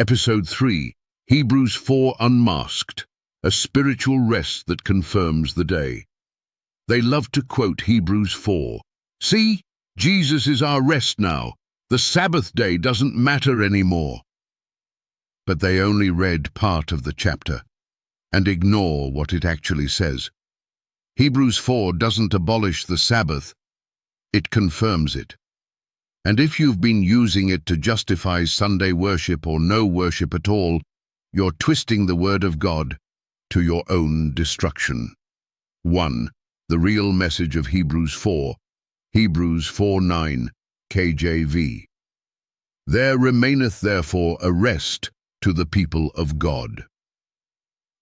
Episode 3, Hebrews 4 Unmasked, a spiritual rest that confirms the day. They love to quote Hebrews 4. See, Jesus is our rest now. The Sabbath day doesn't matter anymore. But they only read part of the chapter and ignore what it actually says. Hebrews 4 doesn't abolish the Sabbath, it confirms it. And if you've been using it to justify Sunday worship or no worship at all, you're twisting the word of God to your own destruction. 1. The real message of Hebrews 4. Hebrews 4:9, KJV. There remaineth therefore a rest to the people of God.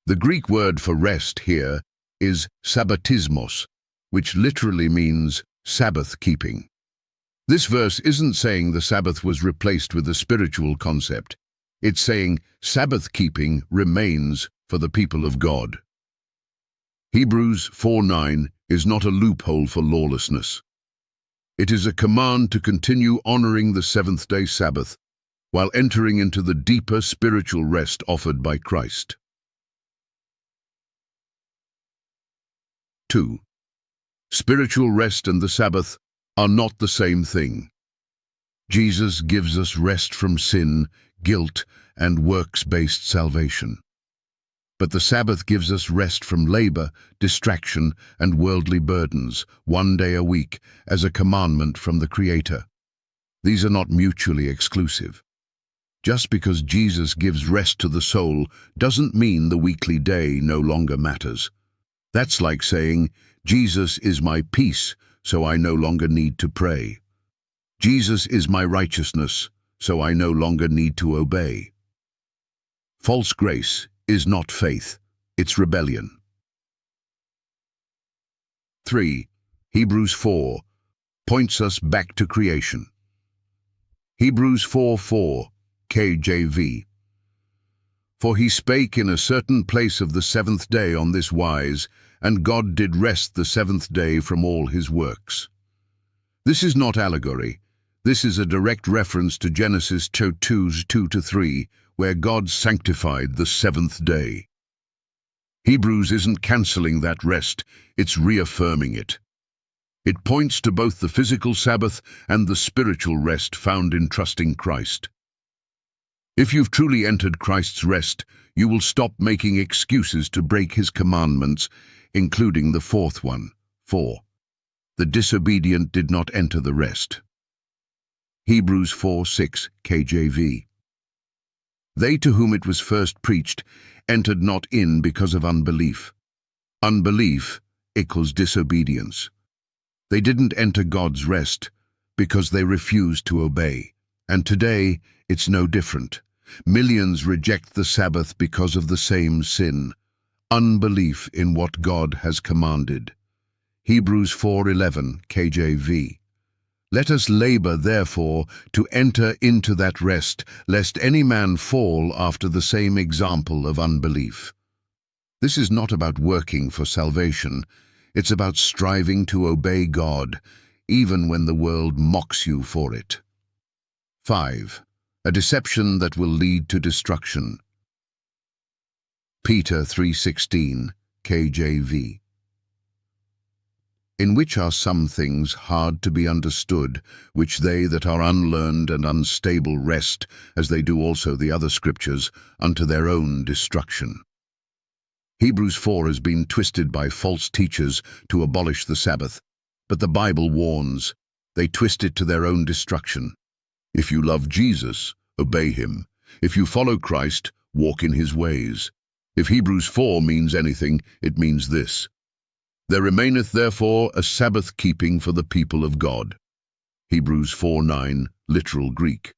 The Greek word for rest here is sabbatismos, which literally means Sabbath keeping. This verse isn't saying the Sabbath was replaced with a spiritual concept. It's saying Sabbath keeping remains for the people of God. Hebrews 4:9 is not a loophole for lawlessness. It is a command to continue honoring the seventh-day Sabbath while entering into the deeper spiritual rest offered by Christ. 2. Spiritual rest and the Sabbath are not the same thing. Jesus gives us rest from sin, guilt, and works-based salvation. But the Sabbath gives us rest from labor, distraction, and worldly burdens, one day a week, as a commandment from the Creator. These are not mutually exclusive. Just because Jesus gives rest to the soul doesn't mean the weekly day no longer matters. That's like saying, Jesus is my peace, so I no longer need to pray. Jesus is my righteousness, so I no longer need to obey. False grace is not faith, it's rebellion. 3. Hebrews 4 points us back to creation. Hebrews 4:4, KJV. For he spake in a certain place of the seventh day on this wise, and God did rest the seventh day from all his works. This is not allegory. This is a direct reference to Genesis 2:2-3, where God sanctified the seventh day. Hebrews isn't cancelling that rest, it's reaffirming it. It points to both the physical Sabbath and the spiritual rest found in trusting Christ. If you've truly entered Christ's rest, you will stop making excuses to break his commandments, including the fourth one, 4. The disobedient did not enter the rest. Hebrews 4:6, KJV. They to whom it was first preached entered not in because of unbelief. Unbelief equals disobedience. They didn't enter God's rest because they refused to obey. And today, it's no different. Millions reject the Sabbath because of the same sin, unbelief in what God has commanded. Hebrews 4:11, KJV. Let us labor, therefore, to enter into that rest, lest any man fall after the same example of unbelief. This is not about working for salvation. It's about striving to obey God, even when the world mocks you for it. 5. A deception that will lead to destruction. Peter 3:16, KJV. In which are some things hard to be understood, which they that are unlearned and unstable wrest, as they do also the other scriptures, unto their own destruction. Hebrews 4 has been twisted by false teachers to abolish the Sabbath, but the Bible warns, they twist it to their own destruction. If you love Jesus, obey him. If you follow Christ, walk in his ways. If Hebrews 4 means anything, it means this. There remaineth therefore a Sabbath keeping for the people of God. Hebrews 4:9, literal Greek.